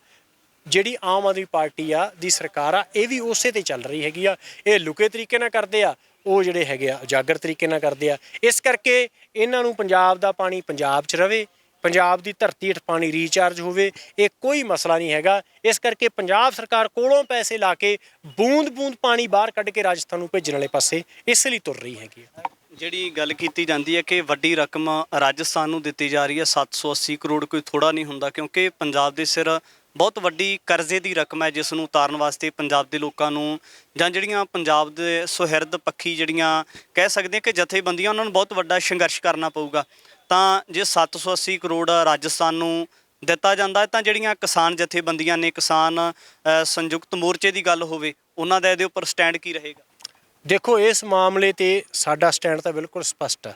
ਜਿਹੜੀ ਆਮ ਆਦਮੀ ਪਾਰਟੀ ਆ ਦੀ ਸਰਕਾਰ ਆ, ਇਹ ਵੀ ਉਸੇ ਤੇ ਚੱਲ ਰਹੀ ਹੈਗੀ ਆ। ਇਹ ਲੁਕੇ ਤਰੀਕੇ ਨਾਲ ਕਰਦੇ ਆ, ਉਹ ਜਿਹੜੇ ਹੈਗੇ ਆ ਉਜਾਗਰ ਤਰੀਕੇ ਨਾਲ ਕਰਦੇ ਆ। ਇਸ ਕਰਕੇ ਇਹਨਾਂ ਨੂੰ ਪੰਜਾਬ ਦਾ ਪਾਣੀ ਪੰਜਾਬ 'ਚ ਰਵੇ, ਪੰਜਾਬ ਦੀ ਧਰਤੀ ਹੇਠ ਪਾਣੀ ਰੀਚਾਰਜ ਹੋਵੇ, ਇਹ ਕੋਈ ਮਸਲਾ ਨਹੀਂ ਹੈਗਾ। ਇਸ ਕਰਕੇ ਪੰਜਾਬ ਸਰਕਾਰ ਕੋਲੋਂ ਪੈਸੇ ਲਾ ਕੇ ਬੂੰਦ-ਬੂੰਦ ਪਾਣੀ ਬਾਹਰ ਕੱਢ ਕੇ ਰਾਜਸਥਾਨ ਨੂੰ ਭੇਜਣ ਵਾਲੇ ਪਾਸੇ ਇਸ ਲਈ ਤੁਰ ਰਹੀ ਹੈਗੀ। ਜਿਹੜੀ ਗੱਲ ਕੀਤੀ ਜਾਂਦੀ ਹੈ ਕਿ ਵੱਡੀ ਰਕਮ ਰਾਜਸਥਾਨ ਨੂੰ ਦਿੱਤੀ ਜਾ ਰਹੀ ਹੈ, 780 ਕਰੋੜ ਕੋਈ ਥੋੜਾ ਨਹੀਂ ਹੁੰਦਾ, ਕਿਉਂਕਿ ਪੰਜਾਬ ਦੇ ਸਿਰ ਬਹੁਤ ਵੱਡੀ ਕਰਜ਼ੇ ਦੀ ਰਕਮ ਹੈ, ਜਿਸ ਨੂੰ ਉਤਾਰਨ ਵਾਸਤੇ ਪੰਜਾਬ ਦੇ ਲੋਕਾਂ ਨੂੰ ਜਾਂ ਜਿਹੜੀਆਂ ਪੰਜਾਬ ਦੇ ਸੁਹਿਰਦ ਪੱਖੀ ਜਿਹੜੀਆਂ ਕਹਿ ਸਕਦੇ ਕਿ ਜਥੇਬੰਦੀਆਂ, ਉਹਨਾਂ ਨੂੰ ਬਹੁਤ ਵੱਡਾ ਸੰਘਰਸ਼ ਕਰਨਾ ਪਊਗਾ। ਤਾਂ ਜੇ 780 ਕਰੋੜ ਰਾਜਸਥਾਨ ਨੂੰ ਦਿੱਤਾ ਜਾਂਦਾ ਹੈ, ਤਾਂ ਜਿਹੜੀਆਂ ਕਿਸਾਨ ਜਥੇਬੰਦੀਆਂ ਨੇ, ਕਿਸਾਨ ਸੰਯੁਕਤ ਮੋਰਚੇ ਦੀ ਗੱਲ ਹੋਵੇ, ਉਹਨਾਂ ਦਾ ਇਹਦੇ ਉੱਪਰ ਸਟੈਂਡ ਕੀ ਰਹੇਗਾ? ਦੇਖੋ, ਇਸ ਮਾਮਲੇ ਤੇ ਸਾਡਾ ਸਟੈਂਡ ਤਾਂ ਬਿਲਕੁਲ ਸਪਸ਼ਟ ਹੈ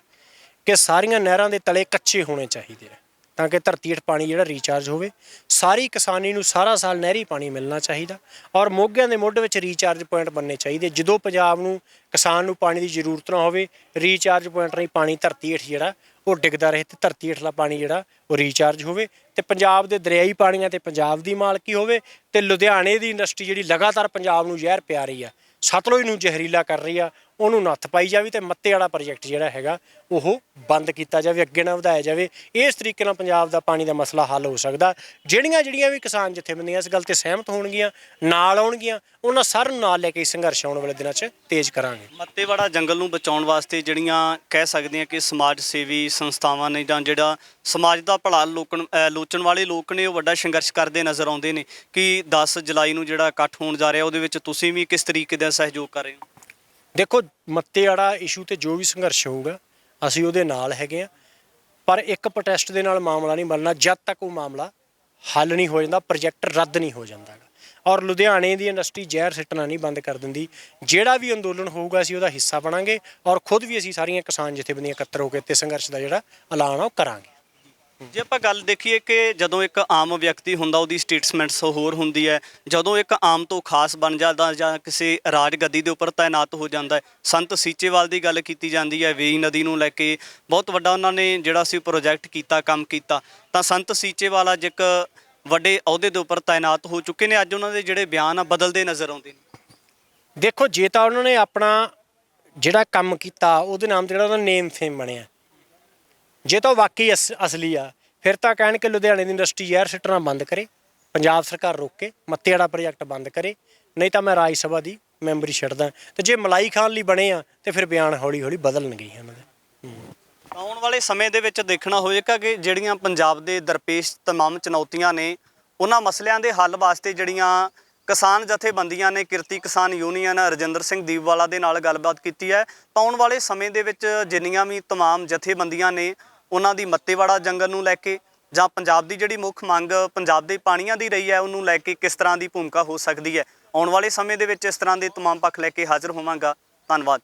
ਕਿ ਸਾਰੀਆਂ ਨਹਿਰਾਂ ਦੇ ਤਲੇ ਕੱਚੇ ਹੋਣੇ ਚਾਹੀਦੇ ਆ, ਤਾਂ ਕਿ ਧਰਤੀ ਹੇਠ ਪਾਣੀ ਜਿਹੜਾ ਰੀਚਾਰਜ ਹੋਵੇ। ਸਾਰੀ ਕਿਸਾਨੀ ਨੂੰ ਸਾਰਾ ਸਾਲ ਨਹਿਰੀ ਪਾਣੀ ਮਿਲਣਾ ਚਾਹੀਦਾ, ਔਰ ਮੋਗਿਆਂ ਦੇ ਮੁੱਢ ਵਿੱਚ ਰੀਚਾਰਜ ਪੁਆਇੰਟ ਬਣਨੇ ਚਾਹੀਦੇ। ਜਦੋਂ ਪੰਜਾਬ ਨੂੰ, ਕਿਸਾਨ ਨੂੰ ਪਾਣੀ ਦੀ ਜ਼ਰੂਰਤ ਨਾ ਹੋਵੇ, ਰੀਚਾਰਜ ਪੁਆਇੰਟ ਰਾਹੀਂ ਪਾਣੀ ਧਰਤੀ ਹੇਠ ਜਿਹੜਾ ਉਹ ਡਿੱਗਦਾ ਰਹੇ ਤੇ ਧਰਤੀ ਹੇਠਲਾ ਪਾਣੀ ਜਿਹੜਾ ਉਹ ਰੀਚਾਰਜ ਹੋਵੇ, ਤੇ ਪੰਜਾਬ ਦੇ ਦਰਿਆਈ ਪਾਣੀਆਂ ਤੇ ਪੰਜਾਬ ਦੀ ਮਾਲਕੀ ਹੋਵੇ। ਤੇ ਲੁਧਿਆਣੇ ਦੀ ਇੰਡਸਟਰੀ ਜਿਹੜੀ ਲਗਾਤਾਰ ਪੰਜਾਬ ਨੂੰ ਜ਼ਹਿਰ ਪਿਆ ਰਹੀ ਆ, ਸਤਲੁਜ ਨੂੰ ਜ਼ਹਿਰੀਲਾ ਕਰ ਰਹੀ ਆ, ਉਹਨੂੰ ਨੱਥ ਪਾਈ ਜਾਵੇ ਤੇ ਮੱਤੇ ਵਾਲਾ ਪ੍ਰੋਜੈਕਟ ਜਿਹੜਾ ਹੈਗਾ ਉਹ ਬੰਦ ਕੀਤਾ ਜਾਵੇ, ਅੱਗੇ ਨਾ ਵਧਾਇਆ ਜਾਵੇ। ਇਸ ਤਰੀਕੇ ਨਾਲ ਪੰਜਾਬ ਦਾ ਪਾਣੀ ਦਾ ਮਸਲਾ ਹੱਲ ਹੋ ਸਕਦਾ। ਜਿਹੜੀਆਂ ਵੀ ਕਿਸਾਨ ਜਥੇਬੰਦੀਆਂ ਇਸ ਗੱਲ ਤੇ ਸਹਿਮਤ ਹੋਣਗੀਆਂ, ਨਾਲ ਆਉਣਗੀਆਂ, ਉਹਨਾਂ ਸਾਰਿਆਂ ਨੂੰ ਨਾਲ ਲੈ ਕੇ ਸੰਘਰਸ਼ ਆਉਣ ਵਾਲੇ ਦਿਨਾਂ 'ਚ ਤੇਜ਼ ਕਰਾਂਗੇ। ਮੱਤੇਵਾੜਾ ਜੰਗਲ ਨੂੰ ਬਚਾਉਣ ਵਾਸਤੇ ਜਿਹੜੀਆਂ ਕਹਿ ਸਕਦੇ ਹਾਂ ਕਿ ਸਮਾਜ ਸੇਵੀ ਸੰਸਥਾਵਾਂ ਨੇ ਜਾਂ ਜਿਹੜਾ ਸਮਾਜ ਦਾ ਭਲਾ ਲੋਚਣ ਵਾਲੇ ਲੋਕ ਨੇ, ਉਹ ਵੱਡਾ ਸੰਘਰਸ਼ ਕਰਦੇ ਨਜ਼ਰ ਆਉਂਦੇ ਨੇ ਕਿ 10 ਜੁਲਾਈ ਨੂੰ ਜਿਹੜਾ ਇਕੱਠ ਹੋਣ ਜਾ ਰਿਹਾ, ਉਹਦੇ ਵਿੱਚ ਤੁਸੀਂ ਵੀ ਕਿਸ ਤਰੀਕੇ ਦਾ ਸਹਿਯੋਗ ਕਰ ਰਹੇ ਹੋ? ਦੇਖੋ, ਮੱਤੇਵਾੜਾ ਇਸ਼ੂ ਤੇ ਜੋ ਵੀ ਸੰਘਰਸ਼ ਹੋਊਗਾ ਅਸੀਂ ਉਹਦੇ ਨਾਲ ਹੈਗੇ ਆ, ਪਰ ਇੱਕ ਪ੍ਰੋਟੈਸਟ ਦੇ ਨਾਲ ਮਾਮਲਾ ਨਹੀਂ ਬਣਨਾ ਜਦ ਤੱਕ ਉਹ ਮਾਮਲਾ ਹੱਲ ਨਹੀਂ ਹੋ ਜਾਂਦਾ, ਪ੍ਰੋਜੈਕਟ ਰੱਦ ਨਹੀਂ ਹੋ ਜਾਂਦਾ। ਔਰ ਲੁਧਿਆਣੇ ਦੀ ਇੰਡਸਟਰੀ ਜ਼ਹਿਰ ਸਿੱਟਣਾ ਨਹੀਂ ਬੰਦ ਕਰ ਦਿੰਦੀ। ਜਿਹੜਾ ਵੀ ਅੰਦੋਲਨ ਹੋਊਗਾ ਅਸੀਂ ਉਹਦਾ ਹਿੱਸਾ ਬਣਾਂਗੇ, ਔਰ ਖੁਦ ਵੀ ਅਸੀਂ ਸਾਰੀਆਂ ਕਿਸਾਨ ਜਥੇਬੰਦੀਆਂ ਇਕੱਤਰ ਹੋ ਕੇ ਤੇ ਸੰਘਰਸ਼ ਦਾ ਜਿਹੜਾ ਐਲਾਨ ਆ ਉਹ ਕਰਾਂਗੇ। ਜੇ ਆਪਾਂ ਗੱਲ ਦੇਖੀਏ ਕਿ ਜਦੋਂ ਇੱਕ ਆਮ ਵਿਅਕਤੀ ਹੁੰਦਾ, ਉਹਦੀ ਸਟੇਟਮੈਂਟਸ ਹੋਰ ਹੁੰਦੀ ਹੈ। ਜਦੋਂ ਇੱਕ ਆਮ ਤੋਂ ਖਾਸ ਬਣ ਜਾਂਦਾ ਜਾਂ ਕਿਸੇ ਰਾਜ ਗੱਦੀ ਦੇ ਉੱਪਰ ਤਾਇਨਾਤ ਹੋ ਜਾਂਦਾ ਹੈ, ਸੰਤ ਸੀਚੇਵਾਲ ਦੀ ਗੱਲ ਕੀਤੀ ਜਾਂਦੀ ਹੈ। ਵੇਈ ਨਦੀ ਨੂੰ ਲੈ ਕੇ ਬਹੁਤ ਵੱਡਾ ਉਹਨਾਂ ਨੇ ਜਿਹੜਾ ਸੀ ਪ੍ਰੋਜੈਕਟ ਕੀਤਾ, ਕੰਮ ਕੀਤਾ। ਤਾਂ ਸੰਤ ਸੀਚੇਵਾਲ ਅੱਜ ਇੱਕ ਵੱਡੇ ਅਹੁਦੇ ਦੇ ਉੱਪਰ ਤਾਇਨਾਤ ਹੋ ਚੁੱਕੇ ਨੇ। ਅੱਜ ਉਹਨਾਂ ਦੇ ਜਿਹੜੇ ਬਿਆਨ ਆ ਬਦਲਦੇ ਨਜ਼ਰ ਆਉਂਦੇ ਨੇ। ਦੇਖੋ, ਜੇ ਤਾਂ ਉਹਨਾਂ ਨੇ ਆਪਣਾ ਜਿਹੜਾ ਕੰਮ ਕੀਤਾ ਉਹਦੇ ਨਾਮ ਤੇ ਜਿਹੜਾ ਉਹਦਾ ਨੇਮ ਫੇਮ ਬਣਿਆ। ਜੇ ਤਾਂ ਉਹ ਵਾਕਈ ਅਸਲੀ ਆ ਫਿਰ ਤਾਂ ਕਹਿਣ ਕਿ ਲੁਧਿਆਣੇ ਦੀ ਇੰਡਸਟਰੀ ਜ਼ਹਿਰ ਸਿੱਟਣਾ ਬੰਦ ਕਰੇ, ਪੰਜਾਬ ਸਰਕਾਰ ਰੋਕ ਕੇ ਮੱਤੇ ਵਾਲਾ ਪ੍ਰੋਜੈਕਟ ਬੰਦ ਕਰੇ, ਨਹੀਂ ਤਾਂ ਮੈਂ ਰਾਜ ਸਭਾ ਦੀ ਮੈਂਬਰੀ ਛੱਡਦਾ। ਤੇ ਜੇ ਮਲਾਈ ਖਾਣ ਲਈ ਬਣੇ ਆ ਤੇ ਫਿਰ ਬਿਆਨ ਹੌਲੀ ਹੌਲੀ ਬਦਲਣਗੇ ਇਹਨਾਂ ਦੇ। ਆਉਣ ਵਾਲੇ ਸਮੇਂ ਦੇ ਵਿੱਚ ਦੇਖਣਾ ਹੋਏਗਾ ਕਿ ਜਿਹੜੀਆਂ ਪੰਜਾਬ ਦੇ ਦਰਪੇਸ਼ ਤਮਾਮ ਚੁਣੌਤੀਆਂ ਨੇ, ਉਹਨਾਂ ਮਸਲਿਆਂ ਦੇ ਹੱਲ ਵਾਸਤੇ ਜਿਹੜੀਆਂ ਕਿਸਾਨ ਜਥੇਬੰਦੀਆਂ ਨੇ, ਕਿਰਤੀ ਕਿਸਾਨ ਯੂਨੀਅਨ ਰਜਿੰਦਰ ਸਿੰਘ ਦੀਪਵਾਲਾ ਦੇ ਨਾਲ ਗੱਲਬਾਤ ਕੀਤੀ ਹੈ। ਤਾਂ ਆਉਣ ਵਾਲੇ ਸਮੇਂ ਦੇ ਵਿੱਚ ਜਿੰਨੀਆਂ ਵੀ ਤਮਾਮ ਜਥੇਬੰਦੀਆਂ ਨੇ, ਉਹਨਾਂ ਦੀ ਮੱਤੇਵਾੜਾ ਜੰਗਲ ਨੂੰ ਲੈ ਕੇ ਜਾਂ ਪੰਜਾਬ ਦੀ ਜਿਹੜੀ ਮੁੱਖ ਮੰਗ ਪੰਜਾਬ ਦੇ ਪਾਣੀਆਂ ਦੀ ਰਹੀ ਹੈ, ਉਹਨੂੰ ਲੈ ਕੇ ਕਿਸ ਤਰ੍ਹਾਂ ਦੀ ਭੂਮਿਕਾ ਹੋ ਸਕਦੀ ਹੈ, ਆਉਣ ਵਾਲੇ ਸਮੇਂ ਦੇ ਵਿੱਚ ਇਸ ਤਰ੍ਹਾਂ ਦੇ ਤਮਾਮ ਪੱਖ ਲੈ ਕੇ ਹਾਜ਼ਰ ਹੋਵਾਂਗਾ। ਧੰਨਵਾਦ।